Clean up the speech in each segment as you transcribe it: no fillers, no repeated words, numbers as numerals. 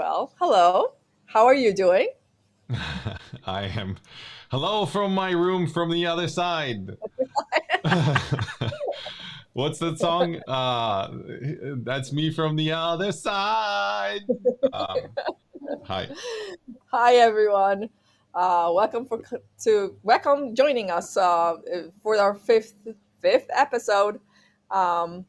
well. Hello. How are you doing? I am. Hello from my room from the other side. What's that song? That's me from the other side. Um, Hi. Hi, everyone. Welcome joining us for our fifth episode. Um,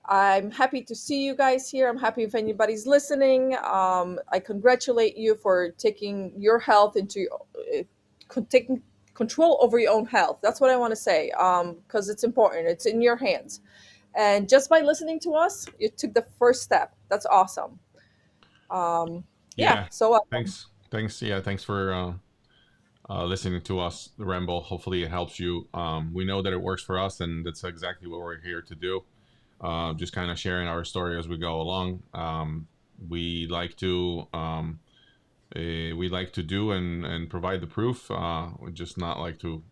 I'm happy to see you guys here. I'm happy if anybody's listening. I congratulate you for taking your health taking control over your own health. That's what I want to say because it's important. It's in your hands. And just by listening to us, you took the first step. That's awesome. Yeah. Yeah. So Thanks. Thanks. Yeah. Thanks for listening to us ramble. Hopefully, it helps you. We know that it works for us, and that's exactly what we're here to do. Just kind of sharing our story as we go along. We like to we like to do and provide the proof. We just not like to,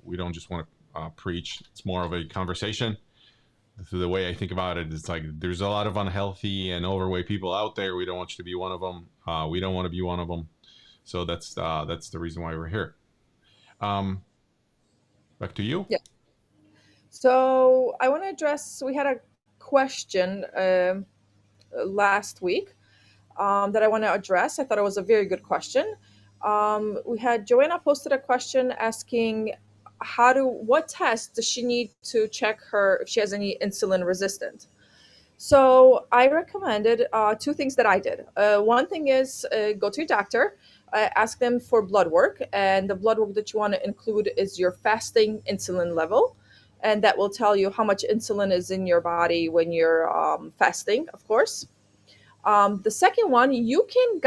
we don't just want to preach. It's more of a conversation. So the way I think about it, it's like there's a lot of unhealthy and overweight people out there. We don't want you to be one of them. We don't want to be one of them. So that's the reason why we're here. Um, Back to you. yeah. So I want to address. We had a question last week that I want to address. I thought it was a very good question. We had Joanna posted a question asking what test does she need to check her if she has any insulin resistant. So I recommended two things that I did. One thing is go to your doctor, ask them for blood work, and the blood work that you want to include is your fasting insulin level, and that will tell you how much insulin is in your body when you're fasting, of course. The second one, you can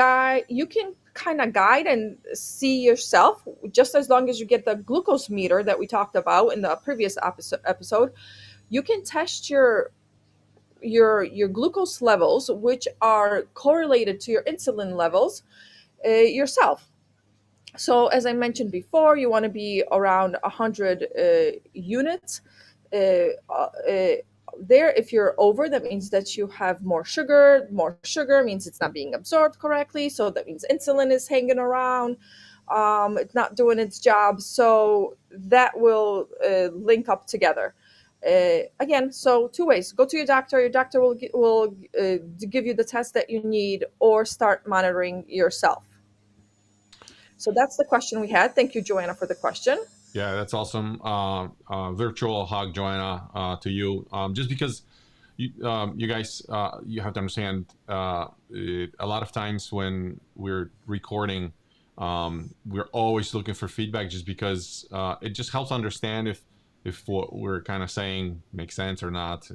kind of guide and see yourself, just as long as you get the glucose meter that we talked about in the previous episode. You can test your glucose levels, which are correlated to your insulin levels, yourself. So as I mentioned before, you want to be around 100 units there. If you're over, that means that you have more sugar means it's not being absorbed correctly, so that means insulin is hanging around, it's not doing its job. So that will link up together. Again, so two ways: go to your doctor. Your doctor will give you the test that you need, or start monitoring yourself. So that's the question we had. Thank you, Joanna, for the question. Yeah, that's awesome. Virtual hug, Joanna, to you. Just because you guys, you have to understand, a lot of times when we're recording, we're always looking for feedback, just because it just helps understand if what we're kind of saying makes sense or not.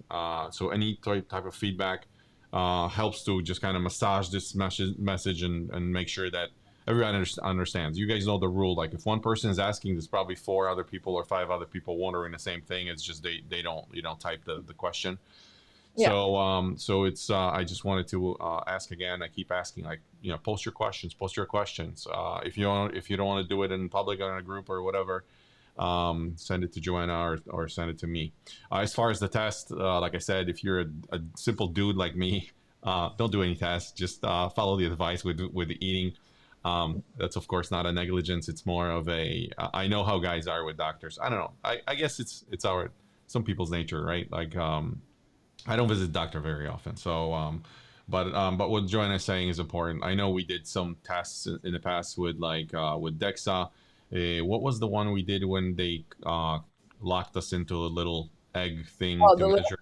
So any type of feedback helps to just kind of massage this message and make sure that everyone understands. You guys know the rule. Like if one person is asking, there's probably four other people or five other people wondering the same thing. It's just they don't you don't type the question. Yeah. So it's I just wanted to ask again. I keep asking, like, post your questions, if you don't want to do it in public or in a group or whatever, send it to Joanna, or send it to me. As far as the test, like I said, if you're a simple dude like me, don't do any tests. Just follow the advice with the eating. That's of course not a negligence. It's more of a I know how guys are with doctors. I don't know. I guess it's our some people's nature, right? Like I don't visit doctor very often, so but what Joanna is saying is important. I know we did some tests in the past with Dexa. What was the one we did when they locked us into a little egg thing Oh, to measure?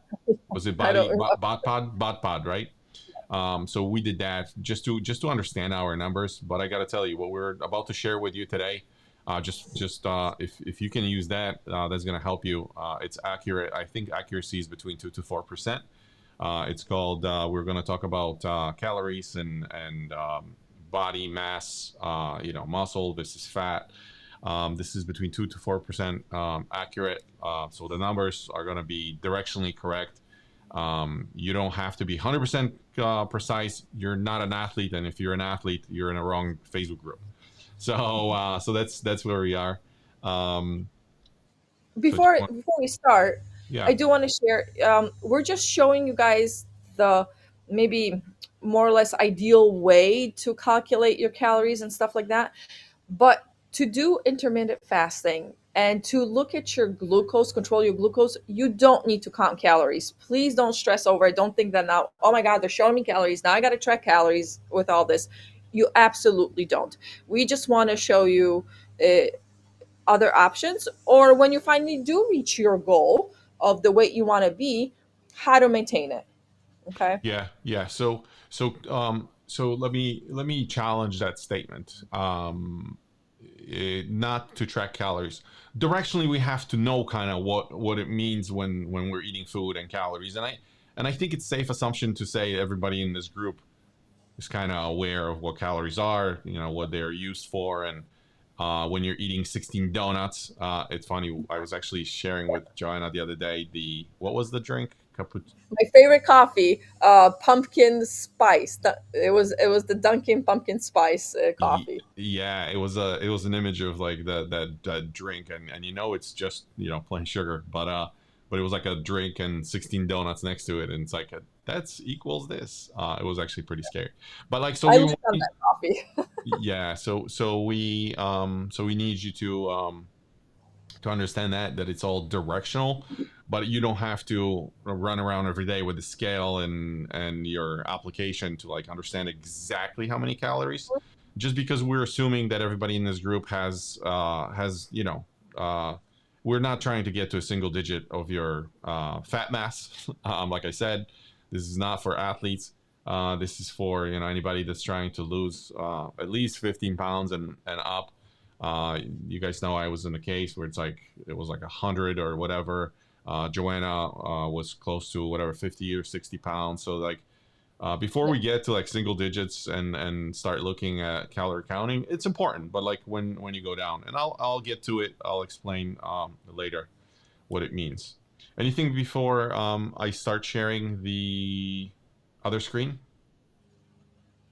Was it I don't remember. bot pod, right? So we did that just to understand our numbers. But I got to tell you, what we're about to share with you today, just if you can use that, that's going to help you. It's accurate. I think accuracy is between 2 to 4%. It's called. We're going to talk about calories and body mass. Muscle versus fat. This is between 2 to 4% accurate. So the numbers are going to be directionally correct. You don't have to be 100% precise. You're not an athlete, and if you're an athlete, you're in a wrong Facebook group. So that's where we are. Um, so do you want? Before we start, Yeah. I do want to share. We're just showing you guys the maybe more or less ideal way to calculate your calories and stuff like that. But to do intermittent fasting and to look at your glucose, control your glucose, you don't need to count calories. Please don't stress over it. Don't think that now, oh my God, they're showing me calories. Now I got to track calories with all this. You absolutely don't. We just want to show you uh, other options, or when you finally do reach your goal of the weight you want to be, how to maintain it. Okay. Yeah, yeah. So let me challenge that statement. Not to track calories. Directionally, we have to know kind of what it means when we're eating food and calories. And I think it's safe assumption to say everybody in this group is kind of aware of what calories are, what they're used for, and when you're eating 16 donuts, it's funny. I was actually sharing with Joanna the other day what was the drink? My favorite coffee, pumpkin spice. It was the Dunkin' pumpkin spice coffee. Yeah, it was an image of like that drink, and it's just plain sugar, but it was like a drink and 16 donuts next to it, and it's like that's equals this. It was actually pretty scary, but like so I we live want. on that coffee. Yeah, so we need you to understand that it's all directional, but you don't have to run around every day with the scale and your application to like understand exactly how many calories. Just because we're assuming that everybody in this group uh, we're not trying to get to a single digit of your fat mass. Like I said, this is not for athletes. This is for anybody that's trying to lose at least 15 pounds and up. You guys know I was in a case where it was like 100 or whatever. Joanna was close to whatever 50 or 60 pounds. So like before Yeah. we get to like single digits and start looking at calorie counting, it's important. But like when you go down, and I'll get to it. I'll explain later what it means. Anything before I start sharing the other screen?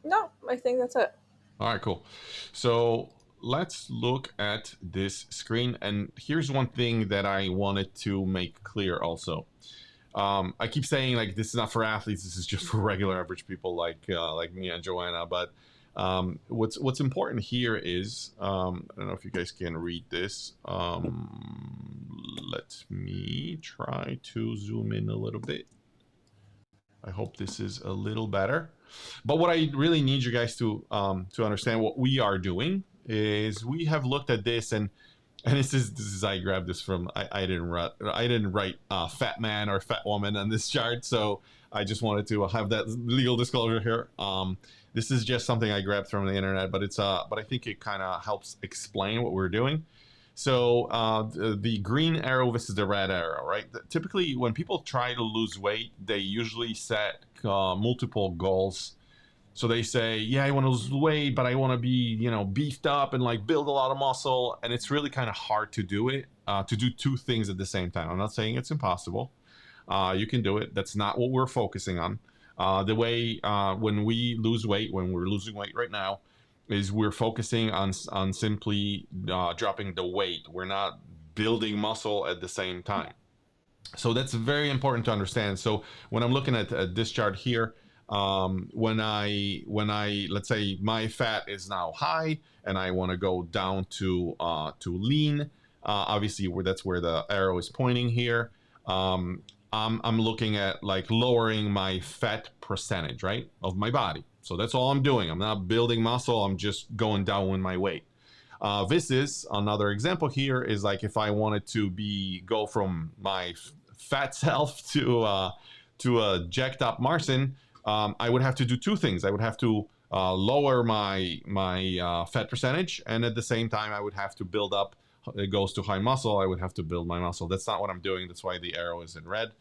No, I think that's it. All right, cool. So let's look at this screen. And here's one thing that I wanted to make clear also. I keep saying like this is not for athletes. This is just for regular average people like me and Joanna. But what's important here is I don't know if you guys can read this. Let me try to zoom in a little bit. I hope this is a little better. But what I really need you guys to understand what we are doing is we have looked at this, and this is I grabbed this from I didn't write fat man or fat woman on this chart, so I just wanted to have that legal disclosure here. This is just something I grabbed from the internet, but I think it kind of helps explain what we're doing. So the green arrow versus the red arrow, right? Typically, when people try to lose weight, they usually set multiple goals. So they say, yeah, I want to lose weight, but I want to be, beefed up and like build a lot of muscle. And it's really kind of hard to do it, to do two things at the same time. I'm not saying it's impossible. You can do it. That's not what we're focusing on. The way when we lose weight, when we're losing weight right now, is we're focusing on simply dropping the weight. We're not building muscle at the same time. So that's very important to understand. So when I'm looking at this chart here, when I let's say my fat is now high and I want to go down to lean, obviously that's where the arrow is pointing here. I'm looking at like lowering my fat percentage, right, of my body. So that's all I'm doing. I'm not building muscle. I'm just going down with my weight. This is another example here is like if I wanted to go from my fat self to a jacked up Martian, I would have to do two things. I would have to lower my fat percentage, and at the same time, I would have to build up. It goes to high muscle. I would have to build my muscle. That's not what I'm doing. That's why the arrow is in red.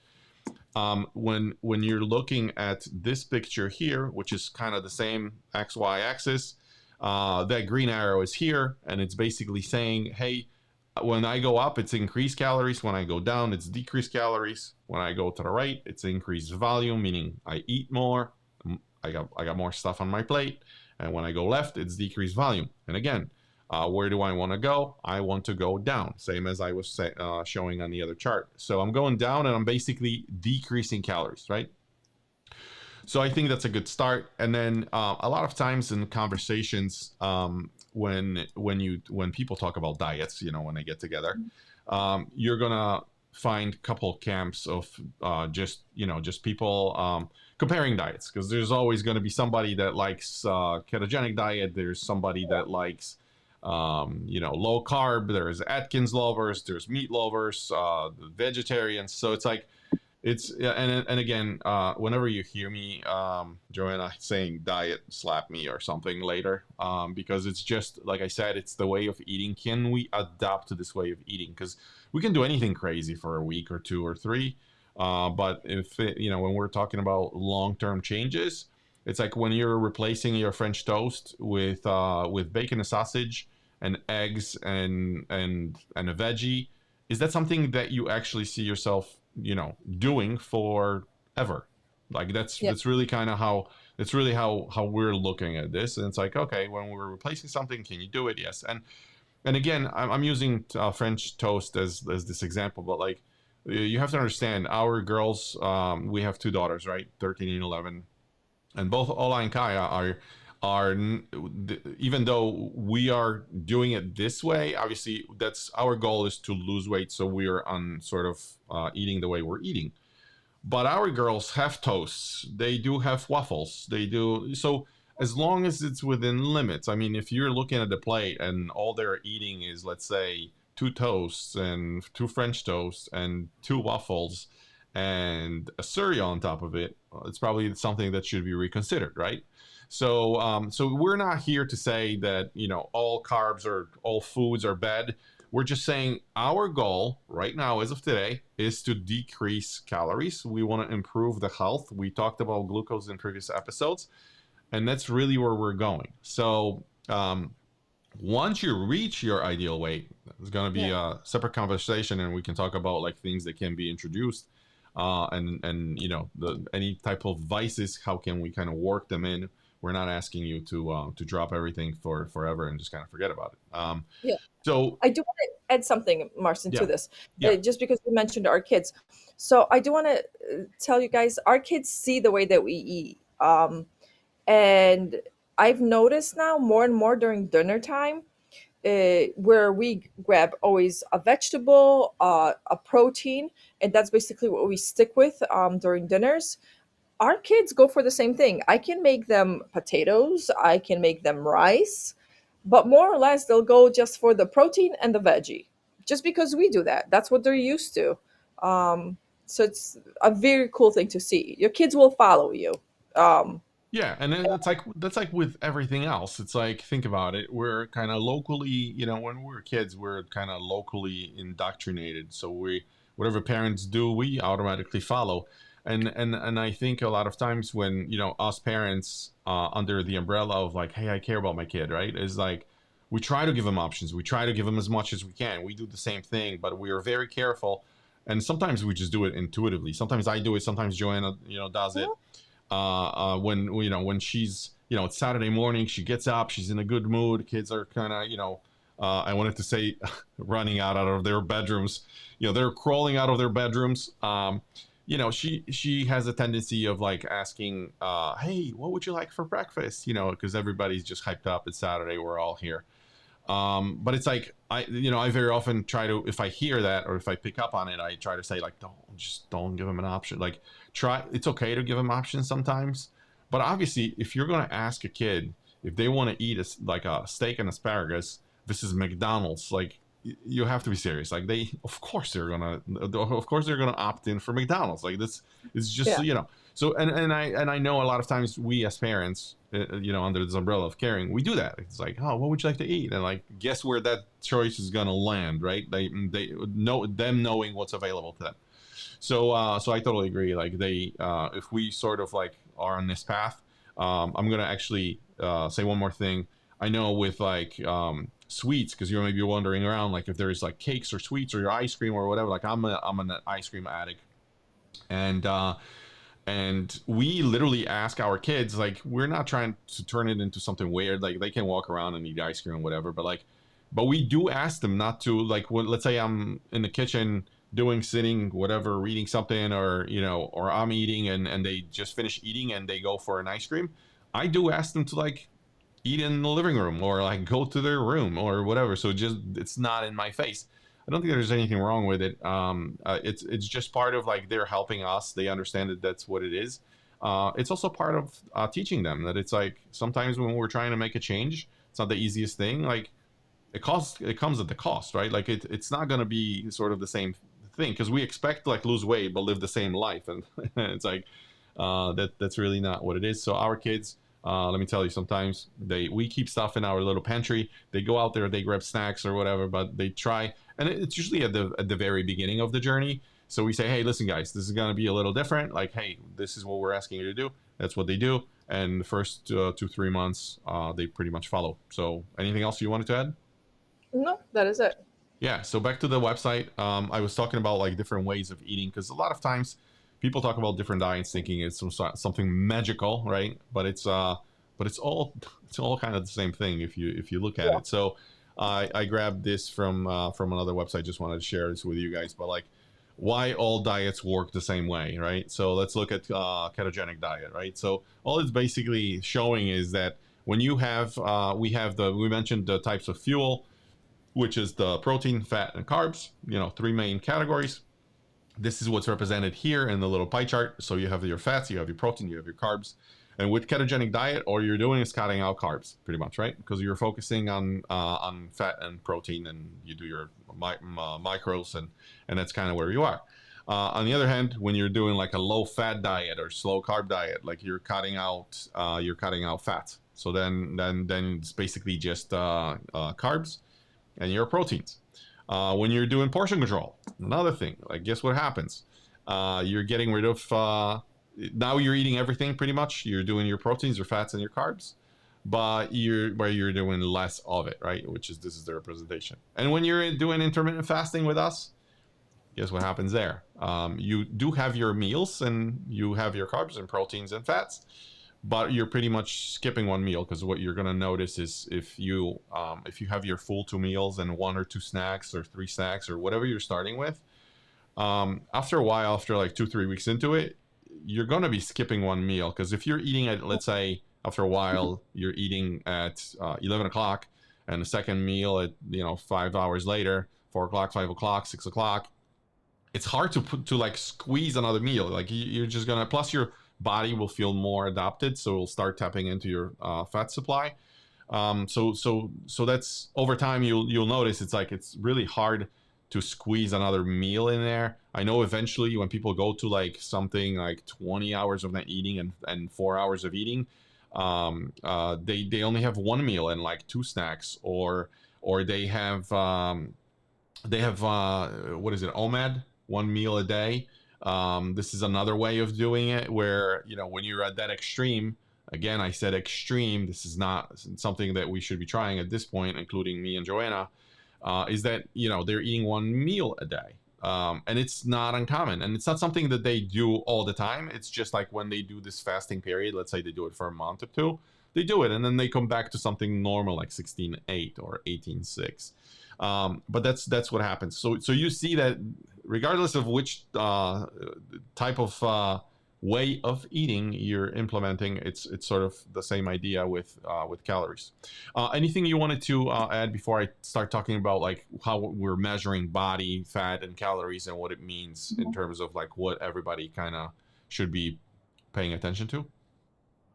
When you're looking at this picture here, which is kind of the same XY axis, that green arrow is here, and it's basically saying, hey, when I go up, it's increased calories. When I go down, it's decreased calories. When I go to the right, it's increased volume, meaning I eat more. I got more stuff on my plate. And when I go left, it's decreased volume. And again, where do I want to go? I want to go down, same as I was showing on the other chart. So I'm going down and I'm basically decreasing calories, right? So I think that's a good start. And then a lot of times in conversations, when people talk about diets, when they get together, you're gonna find a couple camps of just people comparing diets, because there's always going to be somebody that likes ketogenic diet. There's somebody that likes low carb. There's Atkins lovers. There's meat lovers. Vegetarians. So it's like it's yeah, and again, whenever you hear me, Joanna, saying diet, slap me or something later, because it's just like I said, it's the way of eating. Can we adapt to this way of eating? Because we can do anything crazy for a week or two or three, but when we're talking about long-term changes, it's like when you're replacing your French toast with bacon and sausage and eggs and a veggie. Is that something that you actually see yourself doing forever? Like Yeah. that's really kind of how that's really how we're looking at this. And it's like, okay, when we're replacing something, can you do it? Yes. And again, I'm using French toast as this example, but like you have to understand, our girls, we have two daughters, right, 13 and 11, and both Ola and Kaya are even though we are doing it this way, obviously that's our goal, is to lose weight, so we're on sort of eating the way we're eating. But our girls have toasts, they do have waffles, they do. So as long as it's within limits, I mean, if you're looking at the plate and all they're eating is, let's say, two toasts and two French toasts and two waffles and a cereal on top of it, it's probably something that should be reconsidered, right? So we're not here to say that all carbs or all foods are bad. We're just saying our goal right now, as of today, is to decrease calories. We want to improve the health. We talked about glucose in previous episodes, and that's really where we're going. So once you reach your ideal weight, it's going to be Yeah. a separate conversation, and we can talk about like things that can be introduced, and any type of vices. How can we kind of work them in? We're not asking you to drop everything for forever and just kind of forget about it. Yeah. So I do want to add something, Marcin, to yeah, this, yeah, just because you mentioned our kids. So I do want to tell you guys, our kids see the way that we eat. And I've noticed now more and more during dinner time, where we grab always a vegetable, a protein, and that's basically what we stick with during dinners. Our kids go for the same thing. I can make them potatoes, I can make them rice, but more or less they'll go just for the protein and the veggie, just because we do that. That's what they're used to. So it's a very cool thing to see. Your kids will follow you. Um, yeah. And then that's like with everything else. It's like, think about it. We're kind of locally, when we're kids, we're kind of locally indoctrinated. So we whatever parents do, we automatically follow. And I think a lot of times when us parents, under the umbrella of like, hey, I care about my kid, right, is like we try to give them options. We try to give them as much as we can. We do the same thing, but we are very careful. And sometimes we just do it intuitively. Sometimes I do it. Sometimes Joanna, does it. When she's, it's Saturday morning, she gets up, she's in a good mood. Kids are kind of, I wanted to say, running out of their bedrooms. They're crawling out of their bedrooms. She has a tendency of like asking, hey, what would you like for breakfast? Because everybody's just hyped up. It's Saturday. We're all here. But it's like I very often try to, if I hear that or if I pick up on it, I try to say like, don't give them an option. Like, try. It's okay to give them options sometimes, but obviously, if you're going to ask a kid if they want to eat like a steak and asparagus, this is McDonald's. Like, you have to be serious. Like, of course they're gonna opt in for McDonald's. Like, this is just yeah. So and I know a lot of times we as parents, under this umbrella of caring, we do that. It's like, oh, what would you like to eat? And like, guess where that choice is gonna land, right? They know, them knowing what's available to them. So I totally agree. Like, if we sort of like are on this path, I'm gonna actually say one more thing. I know with like sweets, because you may be wondering around like if there's like cakes or sweets or your ice cream or whatever. Like, I'm an ice cream addict, and we literally ask our kids, like, we're not trying to turn it into something weird. Like, they can walk around and eat ice cream or whatever, but we do ask them not to, like, let's say I'm in the kitchen doing, sitting, whatever, reading something, or or I'm eating, and they just finish eating and they go for an ice cream, I do ask them to like eat in the living room or like go to their room or whatever. So just it's not in my face. I don't think there's anything wrong with it. It's just part of like they're helping us. They understand that that's what it is. It's also part of teaching them that it's like sometimes when we're trying to make a change, it's not the easiest thing. Like it comes at the cost, right? Like it's not going to be sort of the same thing because we expect to like lose weight but live the same life, and it's like that's really not what it is. So our kids, let me tell you, sometimes we keep stuff in our little pantry. They go out there, they grab snacks or whatever, but they try, and it's usually at the very beginning of the journey. So we say, hey, listen, guys, this is going to be a little different. Like, hey, this is what we're asking you to do. That's what they do. And the first 2 3 months, they pretty much follow. So anything else you wanted to add? No, that is it. Yeah, so back to the website. I was talking about like different ways of eating because a lot of times people talk about different diets thinking it's something magical, right? But it's all kind of the same thing if you look at Yeah. it. So I grabbed this from another website. Just wanted to share this with you guys. But like, why all diets work the same way, right? So let's look at ketogenic diet, right? So all it's basically showing is that when you have we mentioned the types of fuel, which is the protein, fat, and carbs. Three main categories. This is what's represented here in the little pie chart. So you have your fats, you have your protein, you have your carbs. And with ketogenic diet, all you're doing is cutting out carbs, pretty much, right? Because you're focusing on fat and protein, and you do your micros, and that's kind of where you are. On the other hand, when you're doing like a low fat diet or slow carb diet, like you're cutting out fat. So then it's basically just carbs and your proteins. When you're doing portion control, another thing, like guess what happens? You're getting rid of, now you're eating everything pretty much. You're doing your proteins, your fats, and your carbs, but you're doing less of it, right? This is the representation. And when you're doing intermittent fasting with us, guess what happens there? You do have your meals and you have your carbs and proteins and fats, but you're pretty much skipping one meal because what you're gonna notice is if you have your full 2 meals and one or two snacks or three snacks or whatever you're starting with, after a while, after like 2 3 weeks into it, you're gonna be skipping one meal because if you're eating at, let's say, after a while you're eating at 11 o'clock and the second meal at 5 hours later, 4 o'clock, 5 o'clock, 6 o'clock, it's hard to like squeeze another meal. Like you're just gonna, plus your body will feel more adapted, so it'll start tapping into your fat supply. So that's over time you'll notice it's like it's really hard to squeeze another meal in there. I know eventually when people go to like something like 20 hours of not eating and 4 hours of eating, they only have one meal and like two snacks, or they have what is it, OMAD, 1 meal a day. This is another way of doing it where when you're at that extreme, again I said extreme, this is not something that we should be trying at this point, including me and Joanna, is that they're eating 1 meal a day. And it's not uncommon, and it's not something that they do all the time. It's just like when they do this fasting period, let's say they do it for a month or two, they do it and then they come back to something normal like 16:8 or 18:6. But that's what happens. So you see that regardless of which type of way of eating you're implementing, it's sort of the same idea with calories. Anything you wanted to add before I start talking about like how we're measuring body fat and calories and what it means in terms of like what everybody kind of should be paying attention to?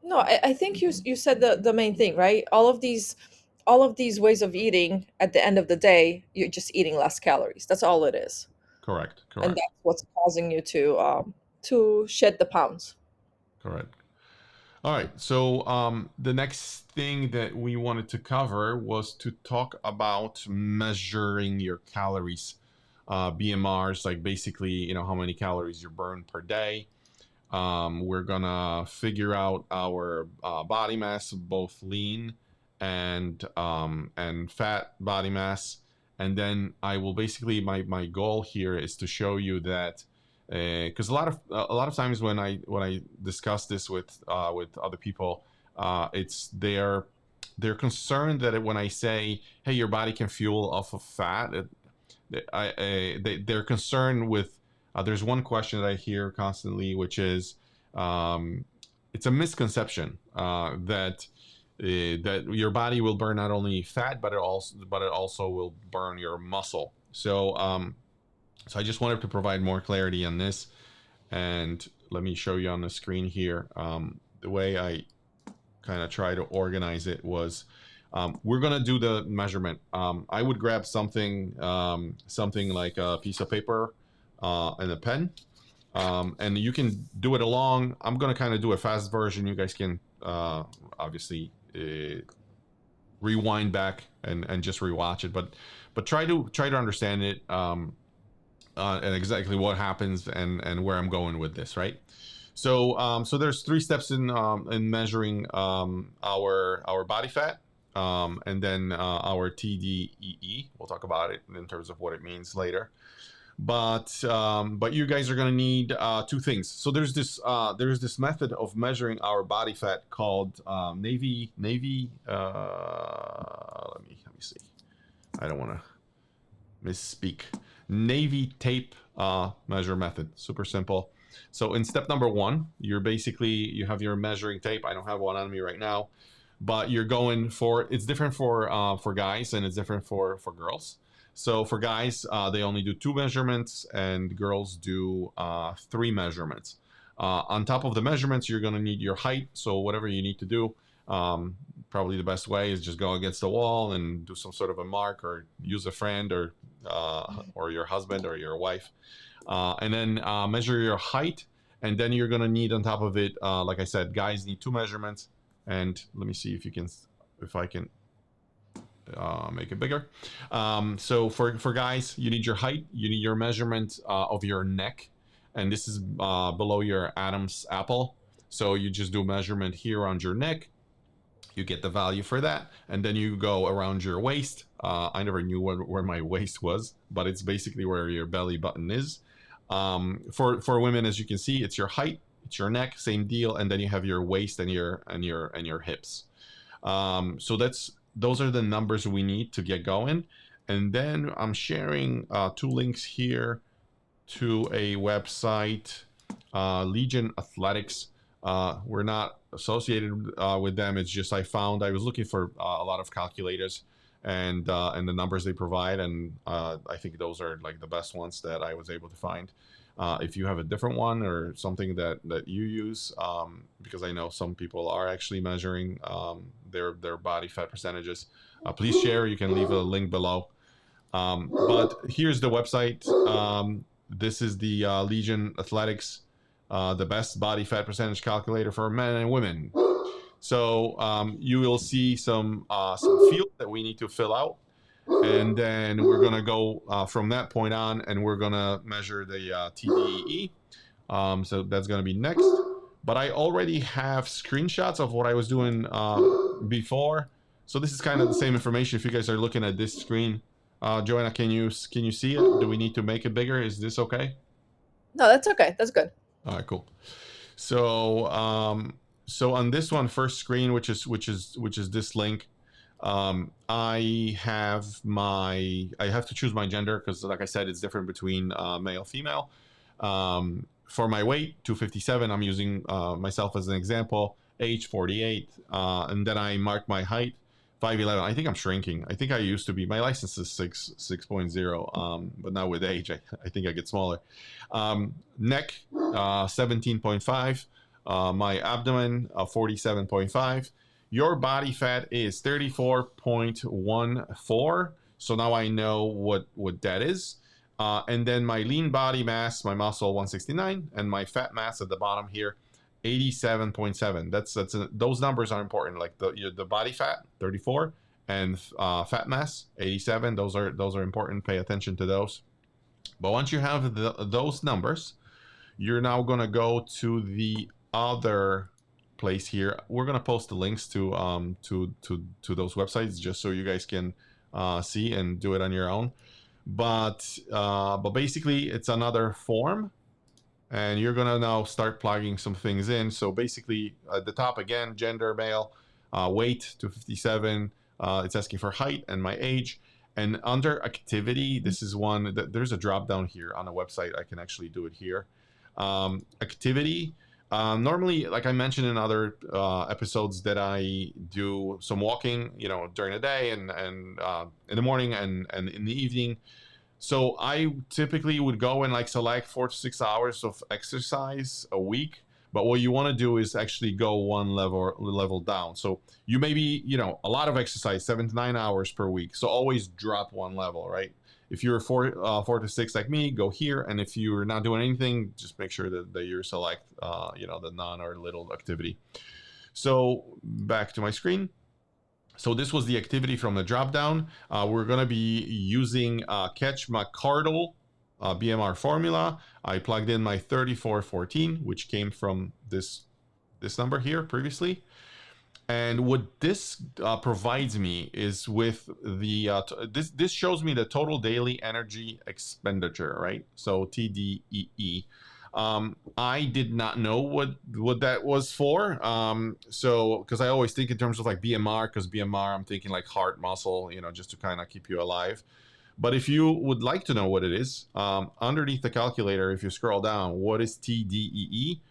No, I think you said the main thing, right? All of these ways of eating, at the end of the day, you're just eating less calories. That's all it is, Correct. and Correct. that's what's causing you to shed the pounds. Correct. All right. So the next thing that we wanted to cover was to talk about measuring your calories, BMRs, like basically, how many calories you burn per day. We're gonna figure out our body mass, both lean and fat body mass, and then I will basically my goal here is to show you that because a lot of times when I discuss this with other people, it's they're concerned that when I say, hey, your body can fuel off of fat, they're concerned with. There's one question that I hear constantly, which is, um, it's a misconception that your body will burn not only fat, but it also will burn your muscle. So I just wanted to provide more clarity on this, and let me show you on the screen here. The way I kind of try to organize it was, we're gonna do the measurement. I would grab something like a piece of paper and a pen, and you can do it along. I'm gonna kind of do a fast version. You guys can obviously rewind back and just rewatch it, but try to understand it, and exactly what happens and where I'm going with this, right? So there's 3 steps in measuring our body fat, and then our TDEE. We'll talk about it in terms of what it means later. But you guys are gonna need 2 things. So there's this method of measuring our body fat called Navy. Let me see. I don't want to misspeak. Navy tape measure method. Super simple. So in step number 1, you have your measuring tape. I don't have one on me right now, but you're going for, it's different for guys and it's different for girls. So for guys, they only do 2 measurements, and girls do 3 measurements. On top of the measurements, you're going to need your height. So whatever you need to do, probably the best way is just go against the wall and do some sort of a mark, or use a friend or your husband or your wife, and then measure your height. And then you're going to need on top of it, like I said, guys need 2 measurements. And let me see if I can make it bigger. So for guys, you need your height, you need your measurement of your neck, and this is below your Adam's apple. So you just do measurement here on your neck, you get the value for that, and then you go around your waist. I never knew where my waist was, but it's basically where your belly button is. For women, as you can see, it's your height, it's your neck, same deal, and then you have your waist and your hips. So those are the numbers we need to get going. And then I'm sharing 2 links here to a website, Legion Athletics. We're not associated with them. It's just I was looking for a lot of calculators and the numbers they provide, and I think those are like the best ones that I was able to find. If you have a different one or something that you use, because I know some people are actually measuring their body fat percentages, please share. You can leave a link below. But here's the website. This is the Legion Athletics, the best body fat percentage calculator for men and women. So you will see some field that we need to fill out, and then we're gonna go from that point on, and we're gonna measure the TDEE. So that's gonna be next. But I already have screenshots of what I was doing before. So this is kind of the same information. If you guys are looking at this screen, Joanna, can you see it? Do we need to make it bigger? Is this okay? No, that's okay. That's good. All right, cool. So on this one, first screen, which is this link, I have to choose my gender because, like I said, it's different between male female. For my weight, 257, I'm using myself as an example. Age 48, and then I mark my height, 5'11". I think I'm shrinking. I think I used to be. My license is 6.0, but now with age, I think I get smaller. Neck, 17.5. My abdomen, 47.5. Your body fat is 34.14. So now I know what that is. And then my lean body mass, my muscle, 169, and my fat mass at the bottom here, 87.7. Those numbers are important. Like the body fat, 34, and fat mass, 87. Those are important. Pay attention to those. But once you have those numbers, you're now gonna go to the other place here. We're gonna post the links to those websites just so you guys can see and do it on your own. But basically, it's another form, and you're gonna now start plugging some things in. So basically, at the top again, gender male, weight 257. It's asking for height and my age, And under activity, this is one that there's a drop down here on the website. I can actually do it here. Activity. Normally, like I mentioned in other episodes, that I do some walking, during the day and in the morning and in the evening. So I typically would go and like select 4 to 6 hours of exercise a week. But what you want to do is actually go one level down. So you maybe, a lot of exercise, 7 to 9 hours per week. So always drop one level, right? If you're 4 to 6 like me, go here. And if you're not doing anything, just make sure that you select, the non or little activity. So back to my screen. So this was the activity from the drop down. We're going to be using Catch McCardle BMR formula. I plugged in my 3414, which came from this number here previously. And what this provides me is with the this shows me the total daily energy expenditure, right? So TDEE. I did not know what that was for. So because I always think in terms of like BMR, because BMR I'm thinking like heart muscle, just to kind of keep you alive. But if you would like to know what it is, underneath the calculator, if you scroll down, what is TDEE?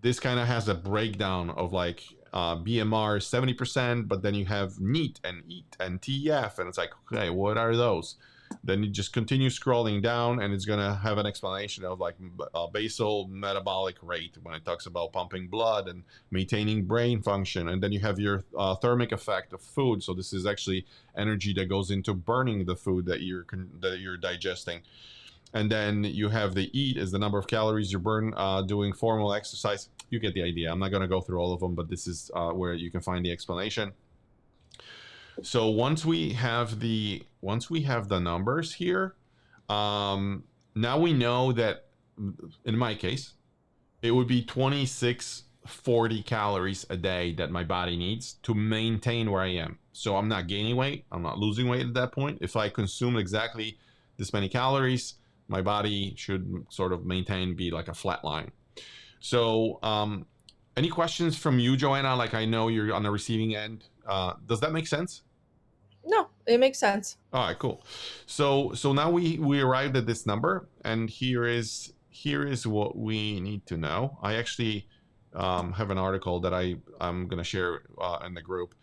This kind of has a breakdown of like BMR 70%, but then you have NEAT and EAT and TEF, and it's like, okay, what are those? Then you just continue scrolling down, and it's gonna have an explanation of like basal metabolic rate when it talks about pumping blood and maintaining brain function, and then you have your thermic effect of food. So this is actually energy that goes into burning the food that you're digesting. And then you have the EAT is the number of calories you burn doing formal exercise. You get the idea. I'm not going to go through all of them, but this is where you can find the explanation. So once we have the numbers here, now we know that in my case, it would be 2640 calories a day that my body needs to maintain where I am. So I'm not gaining weight. I'm not losing weight at that point. If I consume exactly this many calories, my body should sort of be like a flat line. So any questions from you, Joanna? Like, I know you're on the receiving end. Does that make sense? No, it makes sense. All right, cool. So now we arrived at this number, and here is what we need to know. I actually have an article that I'm gonna share in the group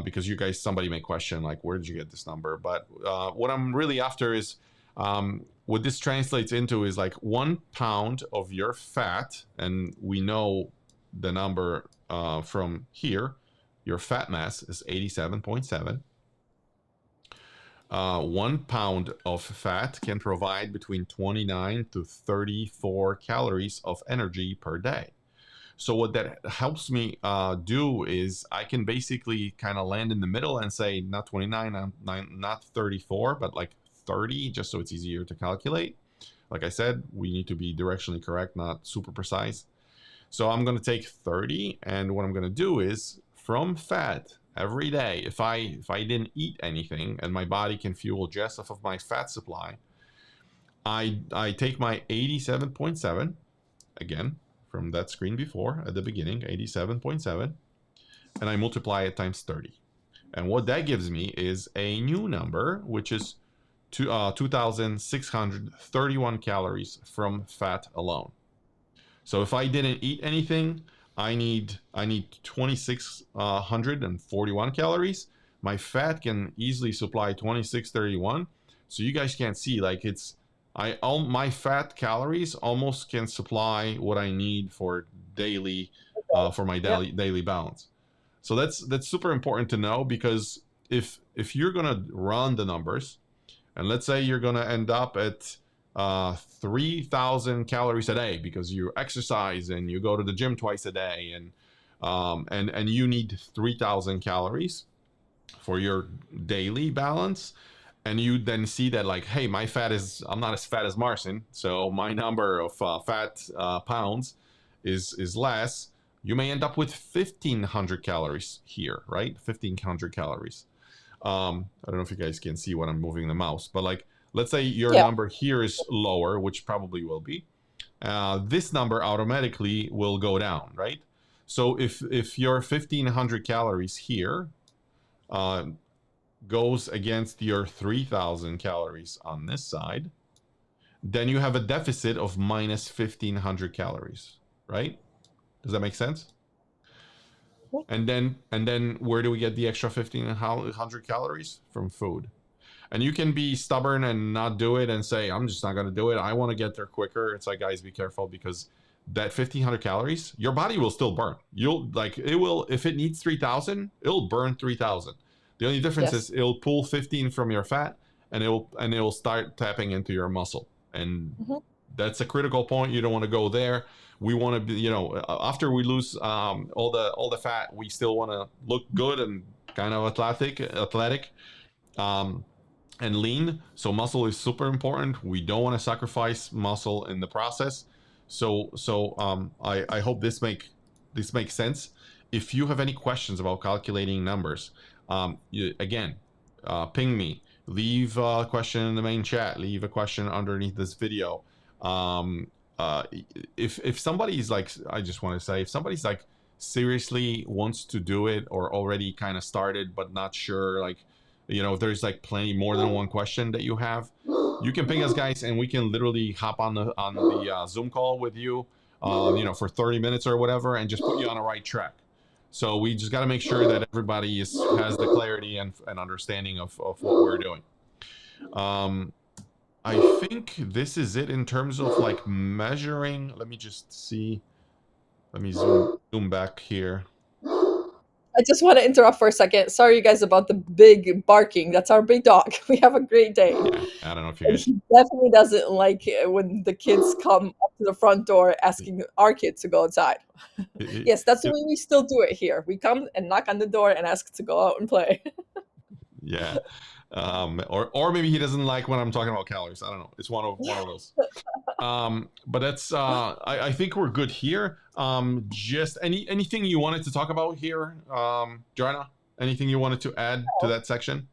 because somebody may question like, where did you get this number? But what I'm really after is what this translates into is like 1 pound of your fat, and we know the number from here. Your fat mass is 87.7. 1 pound of fat can provide between 29 to 34 calories of energy per day. So what that helps me do is I can basically kind of land in the middle and say not 29, not 34, but like 30, just so it's easier to calculate. Like I said, we need to be directionally correct, not super precise. So I'm going to take 30, and what I'm going to do is from fat every day, if I didn't eat anything and my body can fuel just off of my fat supply, I take my 87.7 again from that screen before at the beginning, 87.7, and I multiply it times 30. And what that gives me is a new number, which is 2,631 calories from fat alone. So if I didn't eat anything, I need 2,641 calories. My fat can easily supply 2,631. So you guys can't see, like, my fat calories almost can supply what I need for daily for my daily balance. So that's super important to know, because if you're gonna run the numbers, and let's say you're gonna end up at 3,000 calories a day because you exercise and you go to the gym twice a day, and you need 3,000 calories for your daily balance, and you then see that like, hey, I'm not as fat as Marcin, so my number of fat pounds is less. You may end up with 1,500 calories here, right? 1,500 calories. I don't know if you guys can see when I'm moving the mouse, but like, let's say your number here is lower, which probably will be. This number automatically will go down, right? So if you're 1,500 calories here, goes against your 3,000 calories on this side, then you have a deficit of minus 1,500 calories, right? Does that make sense? And then where do we get the extra 1,500 calories? From food. And you can be stubborn and not do it and say, I'm just not going to do it. I want to get there quicker. It's like, guys, be careful, because that 1,500 calories, your body will still burn. You'll like, it will, if it needs 3,000, it'll burn 3,000. The only difference is Yes. it'll pull 15 from your fat, and it'll start tapping into your muscle. And Hmm. that's a critical point. You don't want to go there. We want to be, after we lose all the fat, we still want to look good and kind of athletic. Um, and lean. So muscle is super important. We don't want to sacrifice muscle in the process. I hope this makes sense. If you have any questions about calculating numbers, again, ping me. Leave a question in the main chat. Leave a question underneath this video. Um, uh, if somebody's like, I just want to say, if somebody's like seriously wants to do it or already kind of started but not sure, like, if there's like plenty more than one question that you have, you can ping us, guys, and we can literally hop on the Zoom call with you, for 30 minutes or whatever, and just put you on a right track. So we just got to make sure that everybody has the clarity and understanding of what we're doing. Um, I think this is it in terms of like measuring. Let me just see. Let me zoom back here. I just want to interrupt for a second. Sorry, you guys, about the big barking. That's our big dog. We have a Great Dane. Yeah, I don't know if you And guys. he definitely doesn't like it when the kids come up to the front door asking our kids to go outside. It, Yes, that's the it, way we still do it here. We come and knock on the door and ask to go out and play. Yeah. Or maybe he doesn't like when I'm talking about calories. I don't know. It's one of those. But that's I think we're good here. Just anything you wanted to talk about here, Joanna? Anything you wanted to add to that section?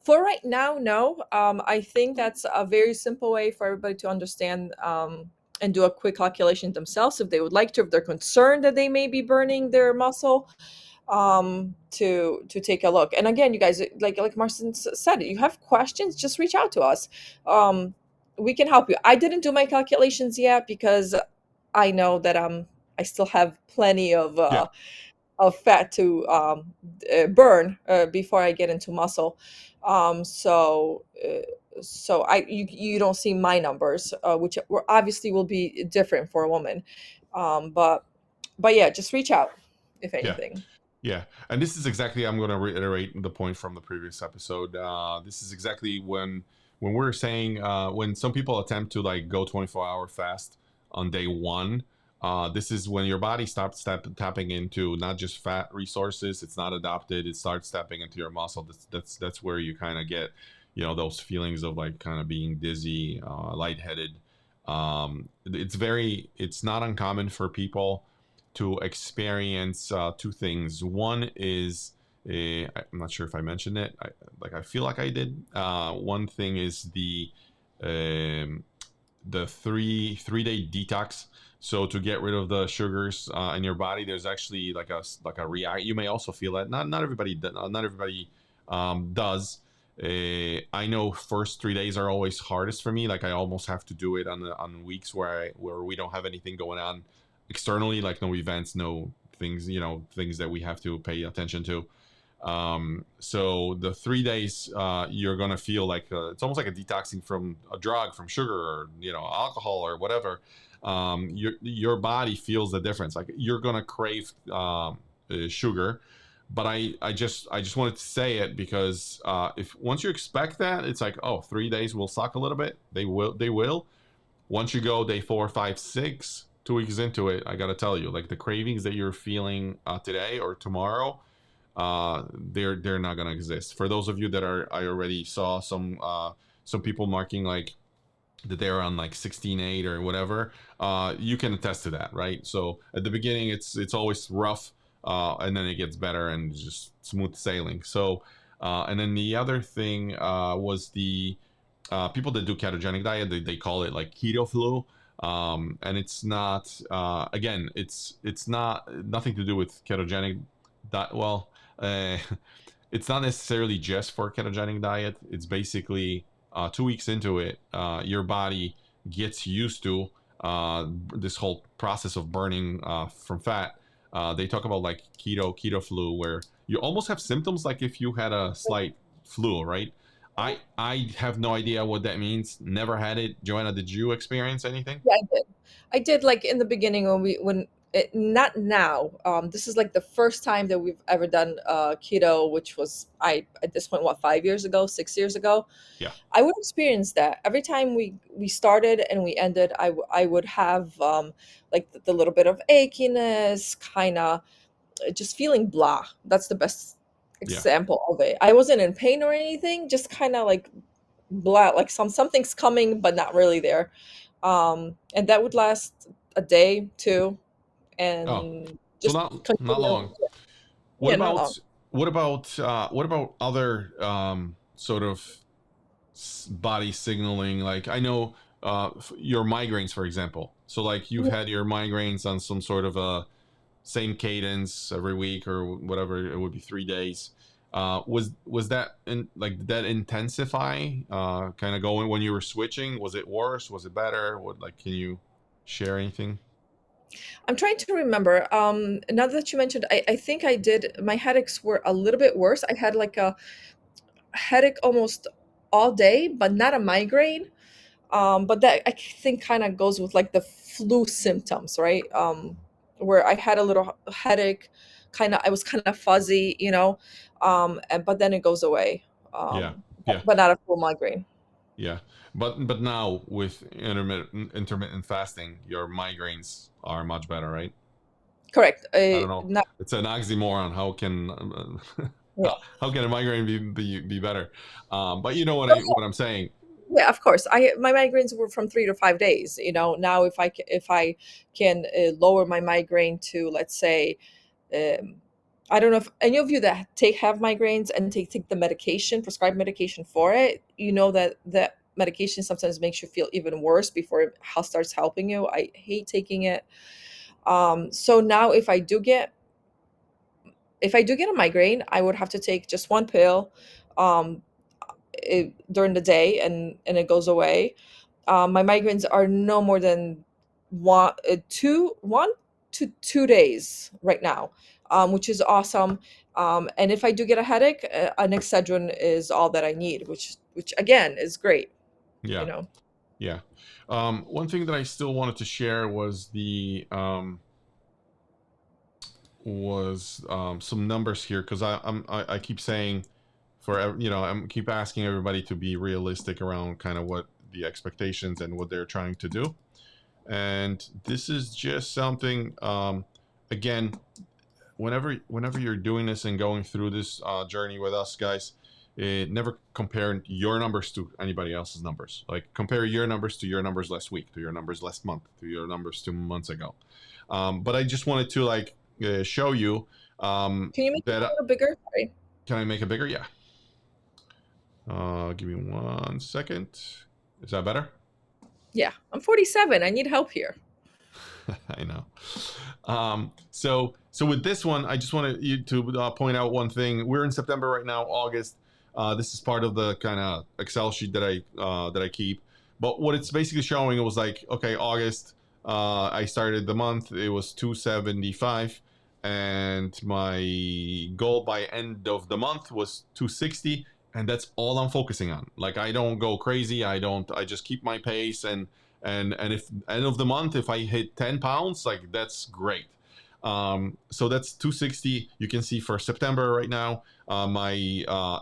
For right now, no. I think that's a very simple way for everybody to understand and do a quick calculation themselves if they would like to, if they're concerned that they may be burning their muscle, to take a look. And again, you guys, like Marcin said, you have questions, just reach out to us. Um, we can help you. I didn't do my calculations yet because I know that I still have plenty Yeah, of fat to burn before I get into muscle. So you don't see my numbers, which were obviously will be different for a woman. But yeah, just reach out if yeah. anything. Yeah, and this is exactly, I'm going to reiterate the point from the previous episode. This is exactly when we're saying, when some people attempt to like go 24-hour fast on day one. This is when your body starts tapping into not just fat resources. It's not adopted. It starts tapping into your muscle. That's where you kind of get, those feelings of like kind of being dizzy, lightheaded. It's not uncommon for people to experience two things. One is, I'm not sure if I mentioned it. I feel like I did. One thing is um, the three-day detox. So to get rid of the sugars in your body, there's actually like a react. You may also feel that not everybody does. I know first 3 days are always hardest for me. Like I almost have to do it on weeks where we don't have anything going on externally, like no events, no things, things that we have to pay attention to. So the 3 days, you're gonna feel like it's almost like a detoxing from a drug, from sugar, or alcohol or whatever. Your body feels the difference. Like you're gonna crave sugar, but I just wanted to say it because if once you expect that, it's like, oh, 3 days will suck a little bit. They will. Once you go day 4, 5, 6, 2 weeks into it, I gotta tell you, like the cravings that you're feeling today or tomorrow, they're not gonna exist. For those of you that I already saw some people marking like that they're on like 16.8 or whatever. You can attest to that, right? So at the beginning, it's always rough, and then it gets better and just smooth sailing. So, and then the other thing was the people that do ketogenic diet. They call it like keto flu. And it's not again, it's not nothing to do with ketogenic diet. Well, uh, it's not necessarily just for ketogenic diet. It's basically 2 weeks into it, your body gets used to this whole process of burning from fat. They talk about like keto flu, where you almost have symptoms like if you had a slight flu, right? I have no idea what that means. Never had it. Joanna, did you experience anything? Yeah, I did. I did, like in the beginning when not now. This is like the first time that we've ever done keto, which was I at this point, what, 5 years ago, 6 years ago. Yeah, I would experience that every time we started and we ended. I would have like the little bit of achiness, kind of just feeling blah. That's the best yeah. example of it. I wasn't in pain or anything, just kind of like blah, like something's coming but not really there. And that would last a day, two, Oh, and so just not continue. long. What Yeah, not long. about what about other sort of body signaling? Like I know your migraines, for example. So like you've Yeah. had your migraines on some sort of a same cadence every week or whatever. It would be 3 days. Was that like did that intensify? Kind of going when you were switching? Was it worse? Was it better? What like can you share anything? I'm trying to remember. Now that you mentioned, I think I did. My headaches were a little bit worse. I had like a headache almost all day, but not a migraine. But that I think kind of goes with like the flu symptoms, right? Where I had a little headache, kind of I was kind of fuzzy, and but then it goes away. Yeah, But, yeah. but not a full migraine. Yeah, but now with intermittent fasting, your migraines are much better, right? Correct. I don't know. Not It's an oxymoron. How can Yeah. how can a migraine be better? But you know So, what I'm saying. yeah, of course. I My migraines were from 3 to 5 days. Now if I can lower my migraine to, let's say, um, I don't know if any of you that have migraines and take the medication, prescribed medication for it, that that medication sometimes makes you feel even worse before it starts helping you. I hate taking it. So now if I do get a migraine, I would have to take just one pill um, during the day, and it goes away. My migraines are no more than 1 to 2 days right now, which is awesome. And if I do get a headache, an Excedrin is all that I need, which again is great. You Yeah, know. yeah. One thing that I still wanted to share was the some numbers here because I keep saying I'm keep asking everybody to be realistic around kind of what the expectations and what they're trying to do. And this is just something again, whenever you're doing this and going through this journey with us guys, never compare your numbers to anybody else's numbers. Like compare your numbers to your numbers last week, to your numbers last month, to your numbers 2 months ago. But I just wanted to like show you Can you make it that a little bigger? Sorry. can I make it bigger? Yeah. Give me 1 second. Is that better? Yeah, I'm 47. I need help here. I know. So with this one, I just wanted you to point out one thing. We're in September right now, August. This is part of the kind of Excel sheet that I keep. But what it's basically showing, it was like, okay, August. I started the month. It was 275, and my goal by end of the month was 260, and that's all I'm focusing on. Like I don't go crazy. I don't. I just keep my pace and if end of the month if I hit 10 pounds, like that's great. So that's 260. You can see for September right now, my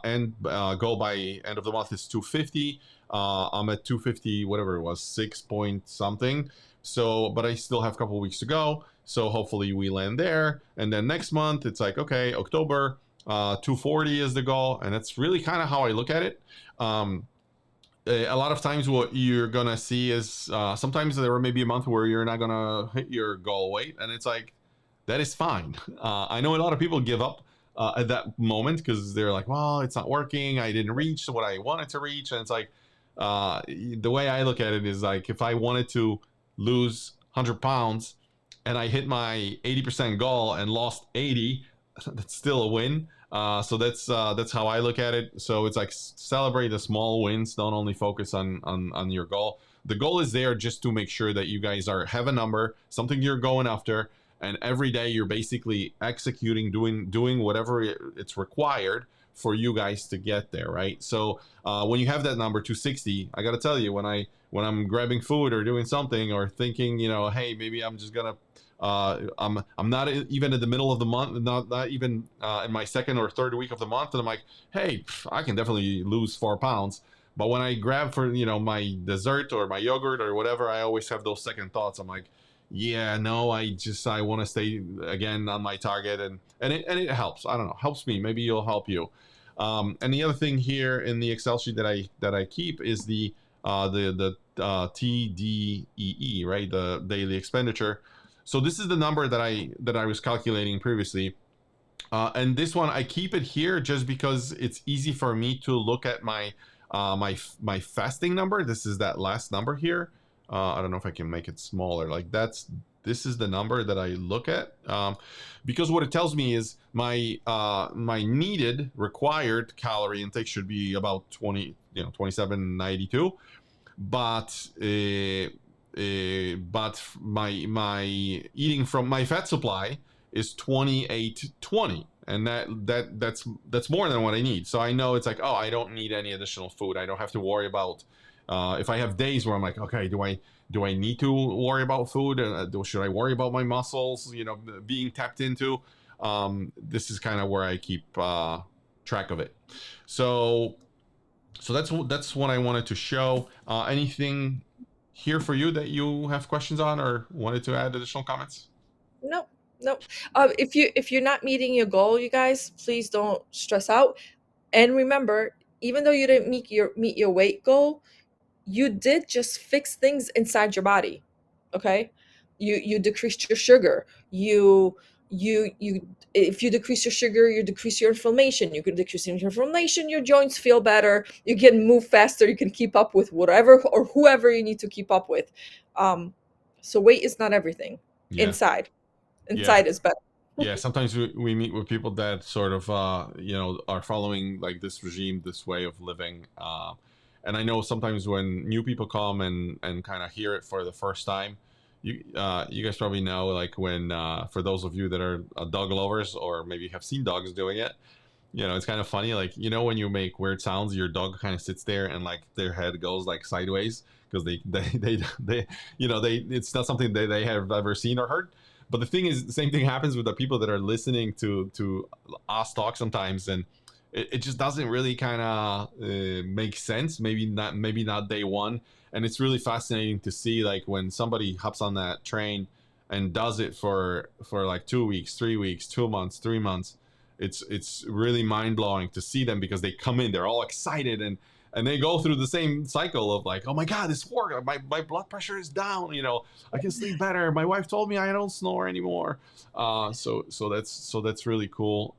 end goal by end of the month is 250. I'm at 250 whatever it was, 6 point something. So but I still have a couple weeks to go, so hopefully we land there. And then next month it's like, okay, October, 240 is the goal, and that's really kind of how I look at it. A lot of times what you're gonna see is sometimes there may be a month where you're not gonna hit your goal weight, and it's like that is fine. I know a lot of people give up at that moment because they're like, well, it's not working, I didn't reach what I wanted to reach. And it's like the way I look at it is like if I wanted to lose 100 pounds and I hit my 80% goal and lost 80, that's still a win. So that's how I look at it. So it's like celebrate the small wins. Don't only focus on your goal. The goal is there just to make sure that you guys are have a number, something you're going after, and every day you're basically executing, doing whatever it's required for you guys to get there, right? So when you have that number 260, I got to tell you, when I'm grabbing food or doing something or thinking, hey, maybe I'm just gonna I'm not even in the middle of the month, not even in my second or third week of the month, and I'm like, hey, I can definitely lose 4 pounds. But when I grab for my dessert or my yogurt or whatever, I always have those second thoughts. I'm like, yeah, no, I want to stay again on my target, and it helps. I don't know, helps me. Maybe it'll help you. And the other thing here in the Excel sheet that I keep is the TDEE, right? The daily expenditure. So this is the number that I was calculating previously, and this one I keep it here just because it's easy for me to look at my fasting number. This is that last number here. I don't know if I can make it smaller. Like this is the number that I look at, because what it tells me is my needed required calorie intake should be about 2792, but my eating from my fat supply is 2820, and that's more than what I need. So I know it's like, oh, I don't need any additional food. I don't have to worry about if I have days where I'm like, okay, do I need to worry about food? Should I worry about my muscles being tapped into? This is kind of where I keep track of it. So that's what I wanted to show. Anything here for you that you have questions on or wanted to add additional comments? No, no. If you're not meeting your goal, you guys, please don't stress out. And remember, even though you didn't meet your weight goal, you did just fix things inside your body. Okay, you decreased your sugar. You if you decrease your sugar, you decrease your inflammation. You can decrease your inflammation, your joints feel better, you can move faster, you can keep up with whatever or whoever you need to keep up with. So weight is not everything. Yeah, inside yeah, inside is better. yeah. Sometimes we meet with people that sort of are following like this regime, this way of living. And I know sometimes when new people come and kind of hear it for the first time, you guys probably know, like when for those of you that are dog lovers or maybe have seen dogs doing it, it's kind of funny. Like, when you make weird sounds, your dog kind of sits there and like their head goes like sideways because they it's not something that they have ever seen or heard. But the thing is, the same thing happens with the people that are listening to us talk sometimes, and it just doesn't really kind of make sense. Maybe not day one, and it's really fascinating to see like when somebody hops on that train and does it for like 2 weeks, 3 weeks, 2 months, 3 months. It's really mind blowing to see them because they come in, they're all excited and they go through the same cycle of like, oh my god, this worked, my blood pressure is down, I can sleep better, my wife told me I don't snore anymore. So that's really cool.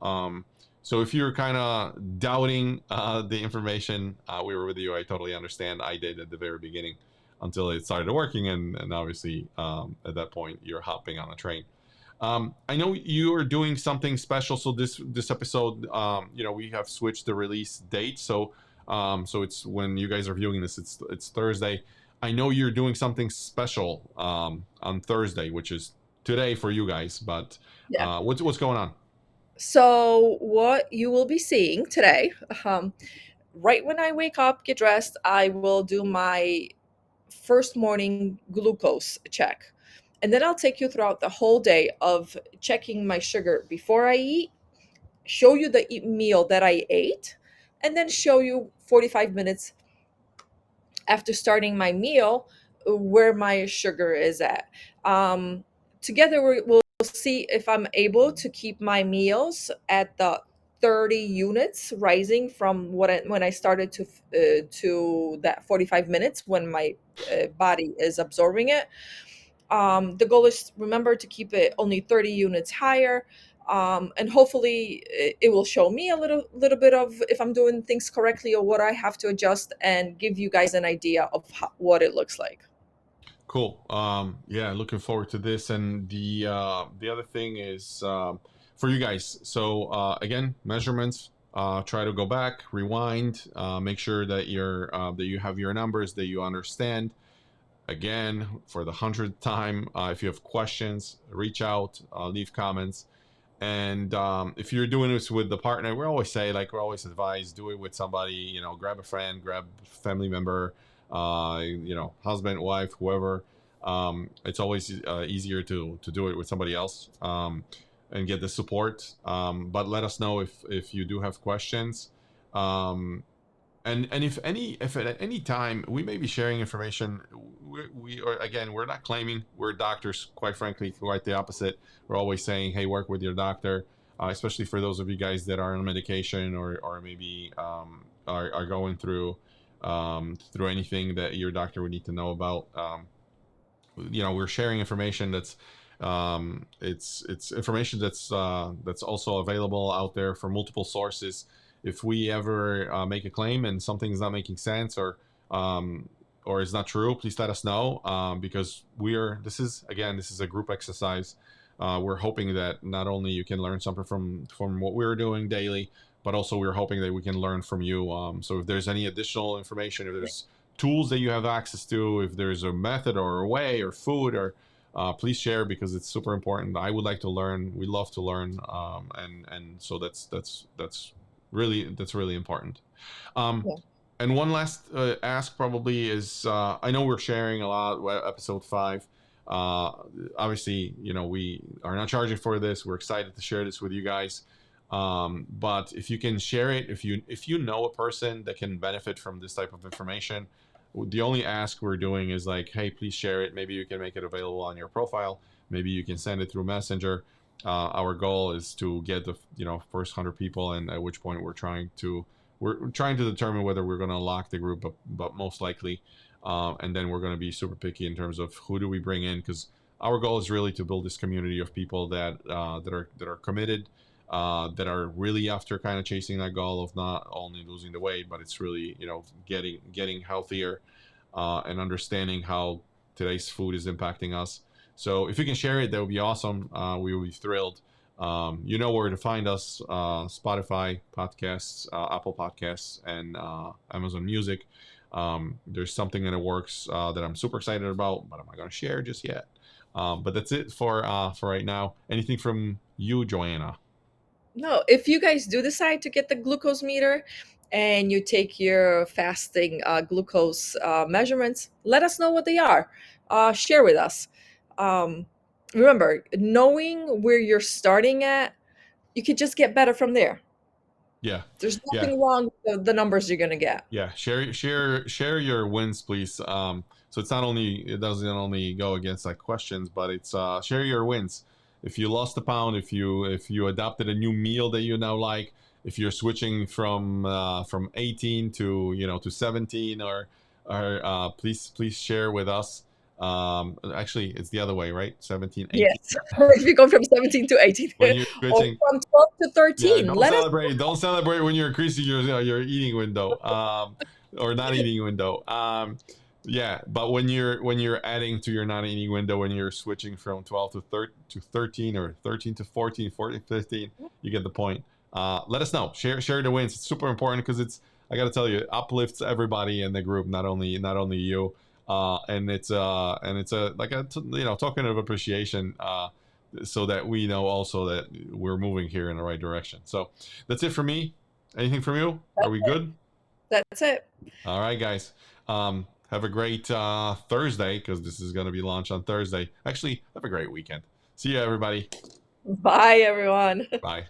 So if you're kind of doubting the information we were with you, I totally understand. I did at the very beginning until it started working, and obviously at that point you're hopping on a train. I know you are doing something special. So this episode, we have switched the release date. So it's when you guys are viewing this, it's Thursday. I know you're doing something special on Thursday, which is today for you guys. But Yeah. what's going on? So what you will be seeing today, right when I wake up, get dressed, I will do my first morning glucose check. And then I'll take you throughout the whole day of checking my sugar before I eat, show you the meal that I ate, and then show you 45 minutes after starting my meal where my sugar is at. Together we'll see if I'm able to keep my meals at the 30 units, rising from when I started to that 45 minutes when my body is absorbing it. The goal is, remember, to keep it only 30 units higher. And hopefully it will show me a little bit of if I'm doing things correctly or what I have to adjust, and give you guys an idea of what it looks like. Cool. Yeah, looking forward to this. And the other thing is, for you guys. So again, measurements. Try to go back, rewind, make sure that that you have your numbers, that you understand. Again, for the 100th time, if you have questions, reach out, leave comments. And if you're doing this with the partner, we always say, like we always advise, do it with somebody. Grab a friend, grab a family member, husband, wife, whoever. It's always easier to do it with somebody else, and get the support. But let us know if you do have questions. And if at any time we may be sharing information, we're not claiming we're doctors. Quite frankly, quite the opposite. We're always saying, hey, work with your doctor, especially for those of you guys that are on medication, or maybe are going through anything that your doctor would need to know about. We're sharing information that's it's information that's also available out there from multiple sources. If we ever make a claim and something's not making sense, or is not true, please let us know, because this is a group exercise. We're hoping that not only you can learn something from what we're doing daily, but also we're hoping that we can learn from you. So if there's any additional information, if there's tools that you have access to, if there's a method or a way or food, or please share, because it's super important. I would like to learn. We love to learn, and so that's really important. Yeah. And one last ask probably is, I know we're sharing a lot. Episode 5. Obviously, we are not charging for this. We're excited to share this with you guys. But if you can share it, if you know a person that can benefit from this type of information, the only ask we're doing is like, hey, please share it. Maybe you can make it available on your profile. Maybe you can send it through Messenger. Our goal is to get the first 100 people, and at which point we're trying to determine whether we're going to lock the group, but most likely, and then we're going to be super picky in terms of who do we bring in, because our goal is really to build this community of people that are committed, that are really after kind of chasing that goal of not only losing the weight, but it's really getting healthier, and understanding how today's food is impacting us. So if you can share it, that would be awesome. We will be thrilled. You know where to find us: Spotify podcasts, Apple Podcasts, and Amazon Music. There's something in the works that I'm super excited about, but I'm not going to share just yet. But that's it for right now. Anything from you, Joanna? No, if you guys do decide to get the glucose meter and you take your fasting glucose measurements, let us know what they are. Share with us. Um, Remember, knowing where you're starting at, you could just get better from there. Yeah, There's yeah. nothing wrong with the numbers you're going to get. Yeah, share your wins, please. So it doesn't only go against like questions, but it's share your wins. If you lost a pound, if you adopted a new meal that you now like, if you're switching from 18 to 17, or please share with us. Actually, it's the other way, right? 17, 18. Yes. If you go from 17 to 18 When you're or switching, from 12 to yeah, 13, don't let us celebrate. Don't celebrate when you're increasing your eating window, or not eating window. Yeah, but when you're adding to your not eating window, when you're switching from 12 to 13, or 13 to 14, 14 to 15, you get the point. Let us know. Share the wins. It's super important, because I got to tell you, it uplifts everybody in the group, not only you. And it's a like a token of appreciation. So that we know also that we're moving here in the right direction. So that's it for me. Anything from you? Are we good? That's it. All right, guys. Have a great Thursday, because this is going to be launched on Thursday. Actually, have a great weekend. See you, everybody. Bye, everyone. Bye.